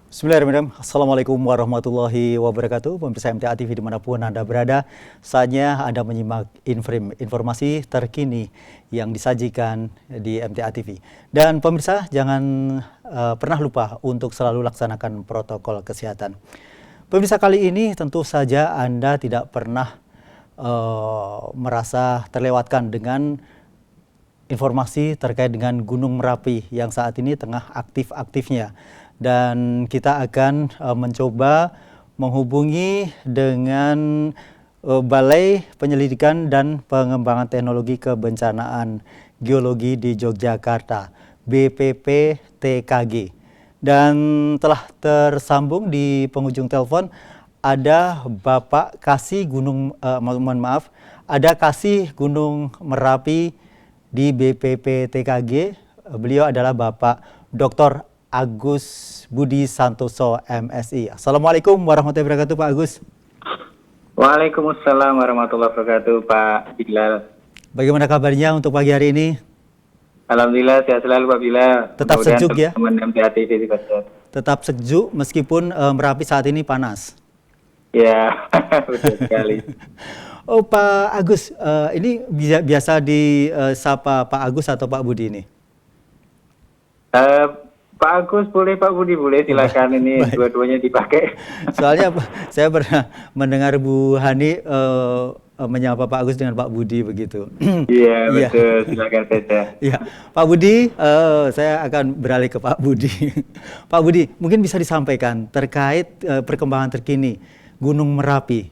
Bismillahirrahmanirrahim. Assalamualaikum warahmatullahi wabarakatuh. Pemirsa MTA TV dimanapun Anda berada, saatnya Anda menyimak informasi terkini yang disajikan di MTA TV. Dan pemirsa jangan pernah lupa untuk selalu laksanakan protokol kesehatan. Pemirsa, kali ini tentu saja Anda tidak pernah merasa terlewatkan dengan informasi terkait dengan Gunung Merapi yang saat ini tengah aktif-aktifnya. Dan kita akan mencoba menghubungi dengan Balai Penyelidikan dan Pengembangan Teknologi Kebencanaan Geologi di Yogyakarta, BPPTKG. Dan telah tersambung di penghujung telepon ada Bapak Kasih ada Kasih Gunung Merapi di BPPTKG. Beliau adalah Bapak Dr. Agus Budi Santoso, MSI. Assalamualaikum warahmatullahi wabarakatuh, Pak Agus. Waalaikumsalam warahmatullahi wabarakatuh, Pak Bilal. Bagaimana kabarnya untuk pagi hari ini? Alhamdulillah sehat selalu, Pak Bilal. Tetap sejuk ya? Tetap sejuk meskipun Merapi saat ini panas. Ya, betul sekali. Oh, Pak Agus, ini biasa disapa Pak Agus atau Pak Budi ini? Pak Agus boleh, Pak Budi boleh, silakan. Ini dua-duanya dipakai. Soalnya saya pernah mendengar Bu Hani menyapa Pak Agus dengan Pak Budi begitu. Iya, betul, silakan saja. Iya, Pak Budi, saya akan beralih ke Pak Budi. Pak Budi, mungkin bisa disampaikan terkait perkembangan terkini Gunung Merapi.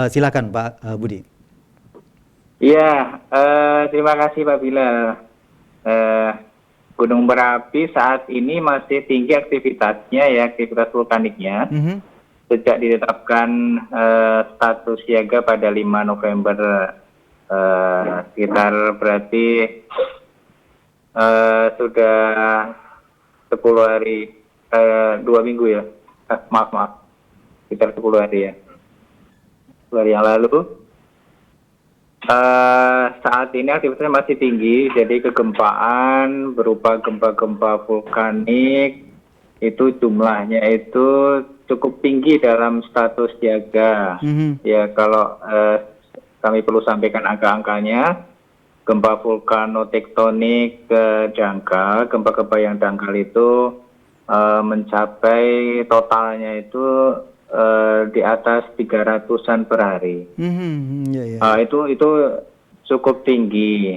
Silakan Pak Budi. Iya, terima kasih Pak Bilal. Gunung Merapi saat ini masih tinggi aktivitasnya, ya, aktivitas vulkaniknya. Sejak ditetapkan status siaga pada 5 November, sekitar berarti sudah 10 hari, 2 minggu ya. Maaf, sekitar 10 hari ya. 2 hari yang lalu. Saat ini aktivitasnya masih tinggi, jadi kegempaan berupa gempa-gempa vulkanik itu jumlahnya itu cukup tinggi dalam status siaga. Ya, kalau kami perlu sampaikan angka-angkanya, gempa vulkanotektonik dangkal, gempa-gempa yang dangkal itu mencapai totalnya itu di atas 300-an per hari. Itu cukup tinggi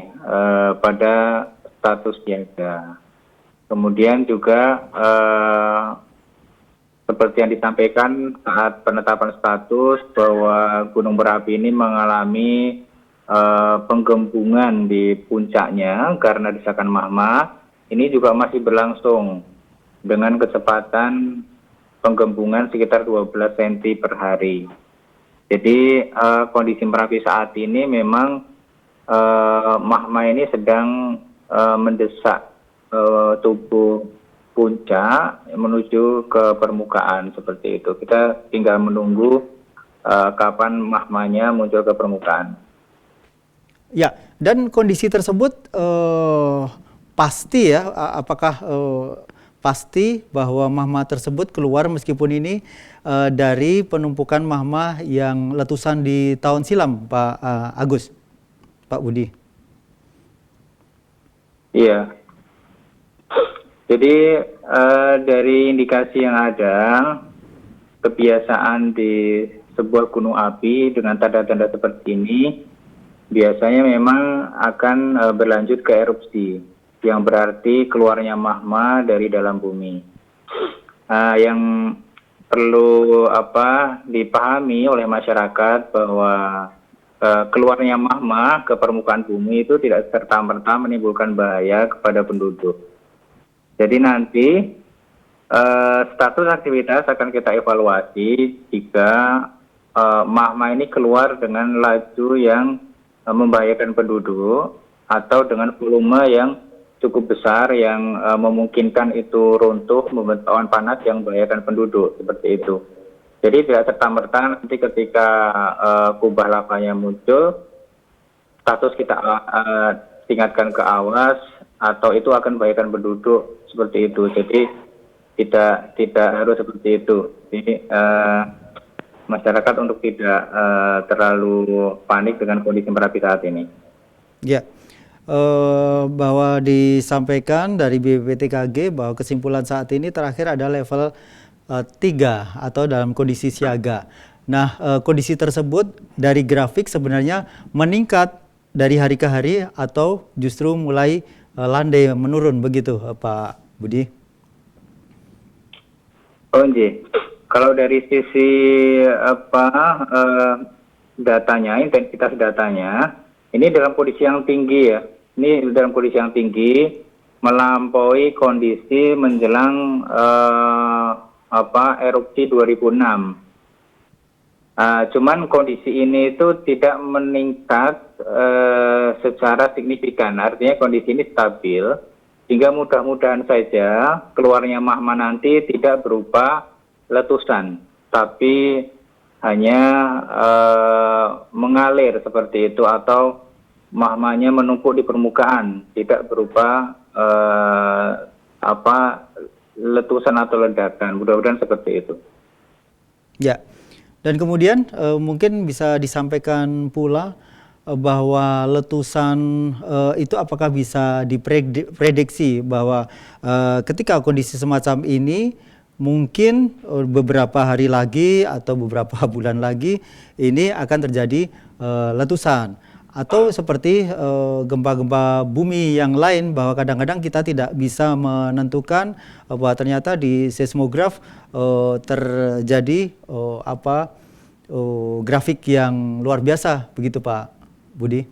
pada status siaga. Kemudian juga seperti yang disampaikan saat penetapan status bahwa Gunung Merapi ini mengalami penggembungan di puncaknya karena desakan magma, ini juga masih berlangsung dengan kecepatan penggembungan sekitar 12 cm per hari. Jadi kondisi Merapi saat ini memang magma ini sedang mendesak tubuh puncak menuju ke permukaan seperti itu. Kita tinggal menunggu kapan magmanya muncul ke permukaan. Ya, dan kondisi tersebut pasti ya, apakah pasti bahwa magma tersebut keluar meskipun ini dari penumpukan magma yang letusan di tahun silam, Pak Agus, Pak Budi? Iya. Jadi dari indikasi yang ada, kebiasaan di sebuah gunung api dengan tanda-tanda seperti ini biasanya memang akan berlanjut ke erupsi, yang berarti keluarnya magma dari dalam bumi. Yang perlu dipahami oleh masyarakat bahwa keluarnya magma ke permukaan bumi itu tidak serta-merta menimbulkan bahaya kepada penduduk. Jadi nanti status aktivitas akan kita evaluasi jika magma ini keluar dengan laju yang membahayakan penduduk atau dengan volume yang cukup besar yang memungkinkan itu runtuh membentuk awan panas yang membahayakan penduduk, seperti itu. Jadi tidak serta-merta nanti ketika kubah lavanya muncul, status kita tingkatkan ke awas atau itu akan membahayakan penduduk, seperti itu. Jadi tidak harus seperti itu. Jadi masyarakat untuk tidak terlalu panik dengan kondisi Merapi saat ini. Ya, bahwa disampaikan dari BPPTKG bahwa kesimpulan saat ini terakhir ada level 3 atau dalam kondisi siaga. Nah, kondisi tersebut dari grafik sebenarnya meningkat dari hari ke hari atau justru mulai landai menurun begitu, Pak Budi? Oh, iya. Kalau dari sisi datanya, intensitas datanya, ini dalam kondisi yang tinggi ya. Ini dalam kondisi yang tinggi, melampaui kondisi menjelang erupsi 2006. Cuman kondisi ini itu tidak meningkat secara signifikan. Artinya kondisi ini stabil, sehingga mudah-mudahan saja keluarnya magma nanti tidak berupa letusan, tapi hanya mengalir seperti itu, atau magmanya menumpuk di permukaan, tidak berupa letusan atau ledakan. Mudah-mudahan seperti itu. Ya, dan kemudian mungkin bisa disampaikan pula bahwa letusan itu apakah bisa diprediksi bahwa ketika kondisi semacam ini mungkin beberapa hari lagi atau beberapa bulan lagi ini akan terjadi letusan, atau seperti gempa-gempa bumi yang lain, bahwa kadang-kadang kita tidak bisa menentukan bahwa ternyata di seismograf terjadi grafik yang luar biasa begitu, Pak Budi?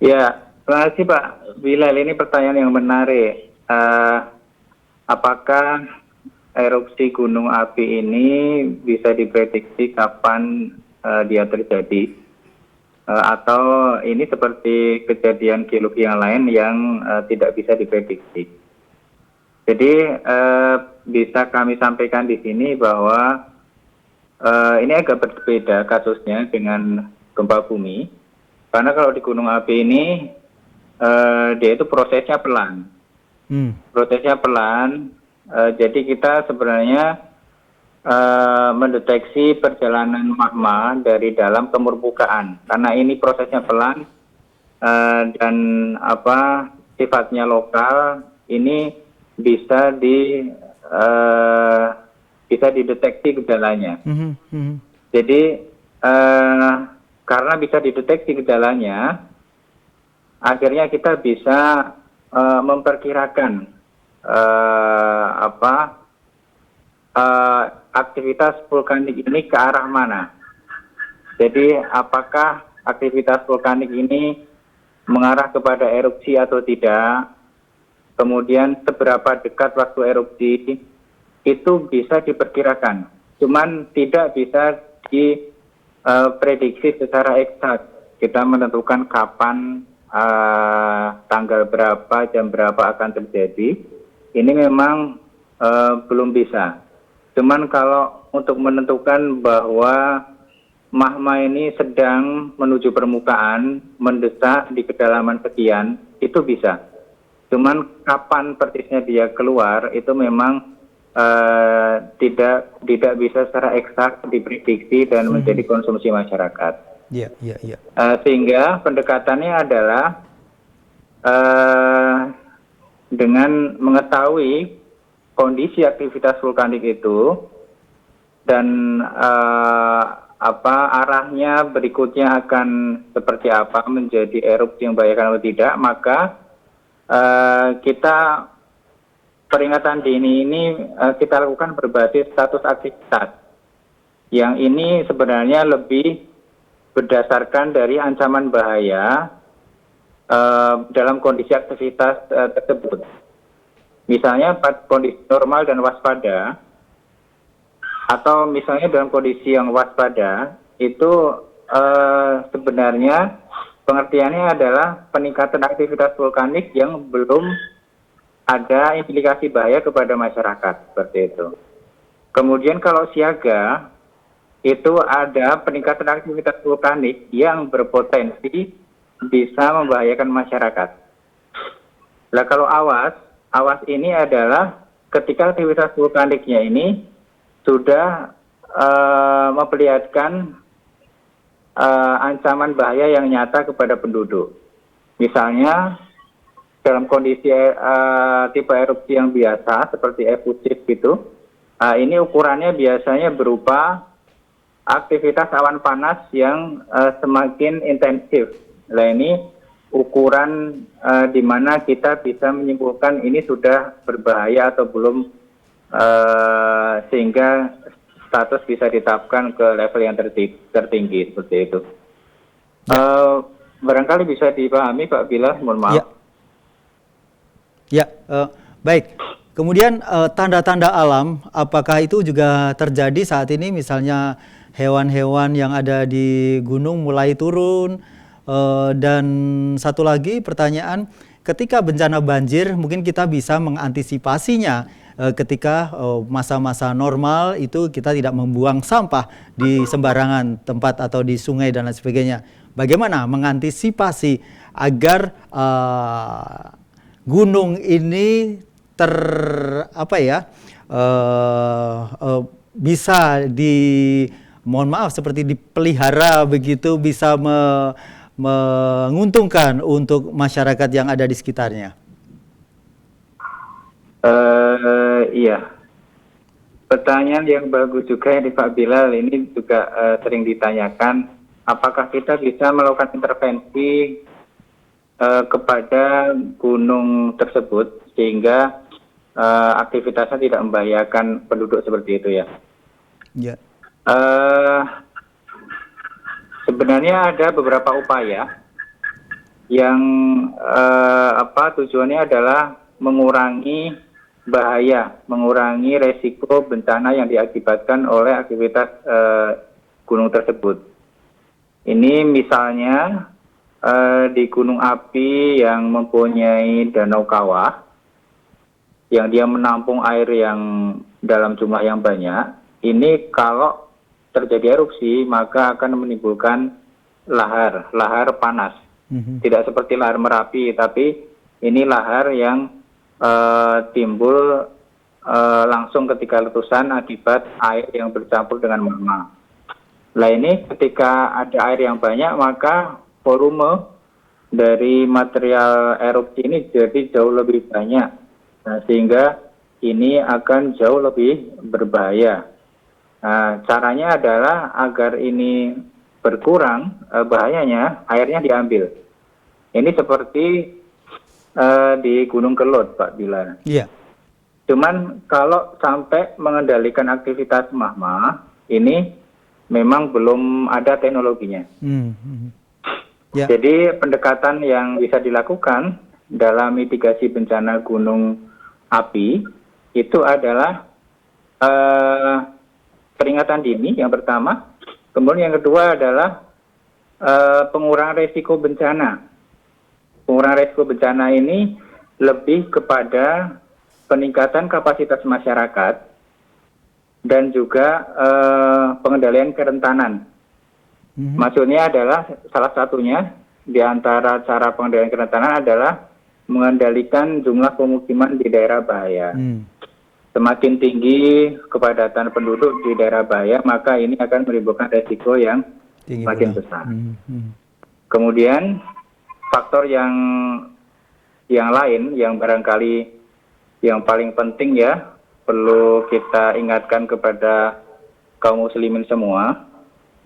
Ya, terima kasih Pak Bilal. Ini pertanyaan yang menarik. Apakah erupsi gunung api ini bisa diprediksi kapan dia terjadi? Atau ini seperti kejadian geologi yang lain yang tidak bisa diprediksi? Jadi bisa kami sampaikan di sini bahwa ini agak berbeda kasusnya dengan gempa bumi. Karena kalau di gunung api ini dia itu prosesnya pelan. Prosesnya pelan. Jadi kita sebenarnya mendeteksi perjalanan magma dari dalam ke permukaan. Karena ini prosesnya pelan dan sifatnya lokal, ini bisa dideteksi gejalanya. Jadi karena bisa dideteksi gejalanya, akhirnya kita bisa memperkirakan aktivitas vulkanik ini ke arah mana. Jadi apakah aktivitas vulkanik ini mengarah kepada erupsi atau tidak, kemudian seberapa dekat waktu erupsi, itu bisa diperkirakan. Cuman tidak bisa diprediksi secara eksak. Kita menentukan kapan, tanggal berapa, jam berapa akan terjadi. Ini memang belum bisa. Cuman kalau untuk menentukan bahwa magma ini sedang menuju permukaan, mendesak di kedalaman sekian, itu bisa. Cuman kapan persisnya dia keluar, itu memang tidak bisa secara eksak diprediksi dan menjadi konsumsi masyarakat. Sehingga pendekatannya adalah dengan mengetahui kondisi aktivitas vulkanik itu dan arahnya berikutnya akan seperti apa, menjadi erupsi yang membahayakan atau tidak, maka kita peringatan dini ini kita lakukan berbasis status aktivitas. Yang ini sebenarnya lebih berdasarkan dari ancaman bahaya dalam kondisi aktivitas tersebut. Misalnya kondisi normal dan waspada, atau misalnya dalam kondisi yang waspada, itu sebenarnya pengertiannya adalah peningkatan aktivitas vulkanik yang belum ada implikasi bahaya kepada masyarakat, seperti itu. Kemudian kalau siaga, itu ada peningkatan aktivitas vulkanik yang berpotensi bisa membahayakan masyarakat. Nah, kalau awas ini adalah ketika aktivitas vulkaniknya ini sudah memperlihatkan ancaman bahaya yang nyata kepada penduduk. Misalnya dalam kondisi tipe erupsi yang biasa seperti efusif gitu, ini ukurannya biasanya berupa aktivitas awan panas yang semakin intensif. Nah ini ukuran di mana kita bisa menyimpulkan ini sudah berbahaya atau belum, sehingga status bisa ditetapkan ke level yang tertinggi seperti itu. Barangkali bisa dipahami Pak Bilal, mohon maaf. Ya, baik. Kemudian tanda-tanda alam, apakah itu juga terjadi saat ini? Misalnya hewan-hewan yang ada di gunung mulai turun. Dan satu lagi pertanyaan, ketika bencana banjir mungkin kita bisa mengantisipasinya ketika masa-masa normal itu kita tidak membuang sampah di sembarangan tempat atau di sungai dan lain sebagainya. Bagaimana mengantisipasi agar gunung ini bisa mohon maaf seperti dipelihara begitu, bisa menguntungkan untuk masyarakat yang ada di sekitarnya. Iya, pertanyaan yang bagus juga ini Pak Bilal, ini juga sering ditanyakan, apakah kita bisa melakukan intervensi kepada gunung tersebut sehingga aktivitasnya tidak membahayakan penduduk seperti itu ya? Ya. Sebenarnya ada beberapa upaya yang tujuannya adalah mengurangi bahaya, mengurangi resiko bencana yang diakibatkan oleh aktivitas gunung tersebut. Ini misalnya di gunung api yang mempunyai danau kawah, yang dia menampung air yang dalam jumlah yang banyak, ini kalau terjadi erupsi maka akan menimbulkan lahar panas. Tidak seperti lahar Merapi, tapi ini lahar yang timbul langsung ketika letusan akibat air yang bercampur dengan magma. Nah ini ketika ada air yang banyak maka volume dari material erupsi ini jadi jauh lebih banyak. Nah, sehingga ini akan jauh lebih berbahaya. Nah, caranya adalah agar ini berkurang bahayanya, airnya diambil. Ini seperti di Gunung Kelud, Pak Bilal. Iya. Cuman kalau sampai mengendalikan aktivitas magma, ini memang belum ada teknologinya. Ya. Jadi pendekatan yang bisa dilakukan dalam mitigasi bencana gunung api itu adalah peringatan dini yang pertama, kemudian yang kedua adalah pengurangan resiko bencana. Pengurangan resiko bencana ini lebih kepada peningkatan kapasitas masyarakat dan juga pengendalian kerentanan. Maksudnya adalah salah satunya di antara cara pengendalian kerentanan adalah mengendalikan jumlah pemukiman di daerah bahaya. Semakin tinggi kepadatan penduduk di daerah bahaya, maka ini akan menimbulkan resiko yang makin besar. Kemudian faktor yang lain yang barangkali yang paling penting ya, perlu kita ingatkan kepada kaum muslimin semua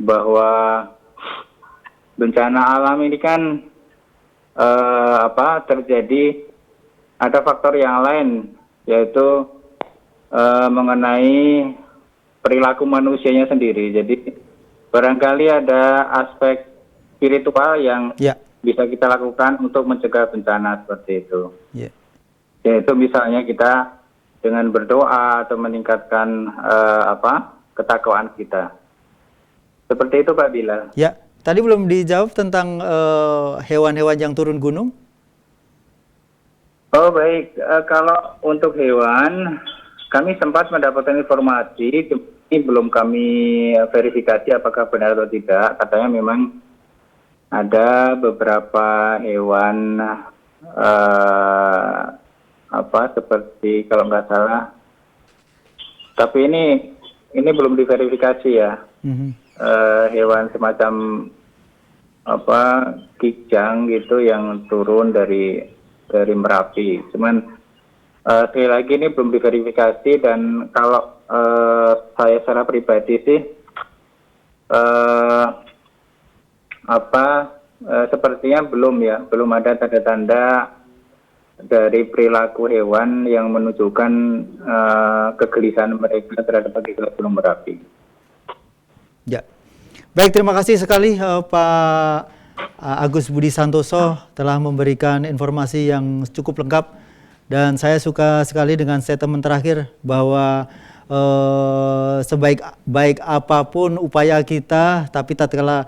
bahwa bencana alam ini kan terjadi, ada faktor yang lain yaitu mengenai perilaku manusianya sendiri. Jadi barangkali ada aspek spiritual yang bisa kita lakukan untuk mencegah bencana seperti itu. Yaitu misalnya kita dengan berdoa atau meningkatkan ketakwaan kita. Seperti itu Pak Bilal. Ya, tadi belum dijawab tentang hewan-hewan yang turun gunung. Oh baik, kalau untuk hewan, kami sempat mendapatkan informasi, ini belum kami verifikasi apakah benar atau tidak. Katanya memang ada beberapa hewan seperti kalau nggak salah Tapi ini belum diverifikasi ya. Hewan semacam kijang gitu yang turun dari Merapi. Cuman sekali lagi ini belum diverifikasi, dan kalau saya secara pribadi sih sepertinya belum ada tanda-tanda dari perilaku hewan yang menunjukkan kegelisahan mereka terhadap hakikat Gunung Merapi. Ya, baik, terima kasih sekali Pak Agus Budi Santoso telah memberikan informasi yang cukup lengkap, dan saya suka sekali dengan statement terakhir bahwa sebaik apapun upaya kita, tapi tatkala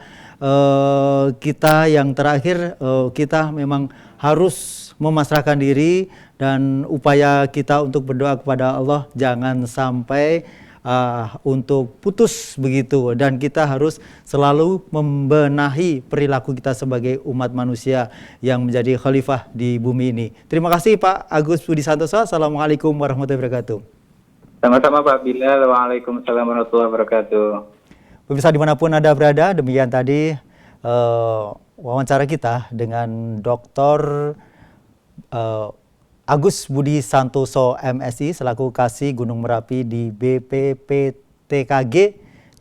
kita yang terakhir kita memang harus memasrahkan diri, dan upaya kita untuk berdoa kepada Allah jangan sampai untuk putus begitu, dan kita harus selalu membenahi perilaku kita sebagai umat manusia yang menjadi khalifah di bumi ini. Terima kasih Pak Agus Budi Santoso. Assalamualaikum warahmatullahi wabarakatuh. Sama-sama Pak Bilal. Waalaikumsalam warahmatullahi wabarakatuh. Pemirsa dimanapun Anda berada, demikian tadi wawancara kita dengan Dr. Agus Budi Santoso MSI selaku Kasih Gunung Merapi di BPPTKG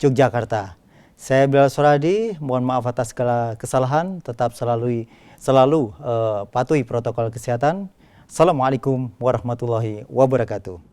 Yogyakarta. Saya Bilal Suradi, mohon maaf atas segala kesalahan, tetap selalu patuhi protokol kesehatan. Assalamualaikum warahmatullahi wabarakatuh.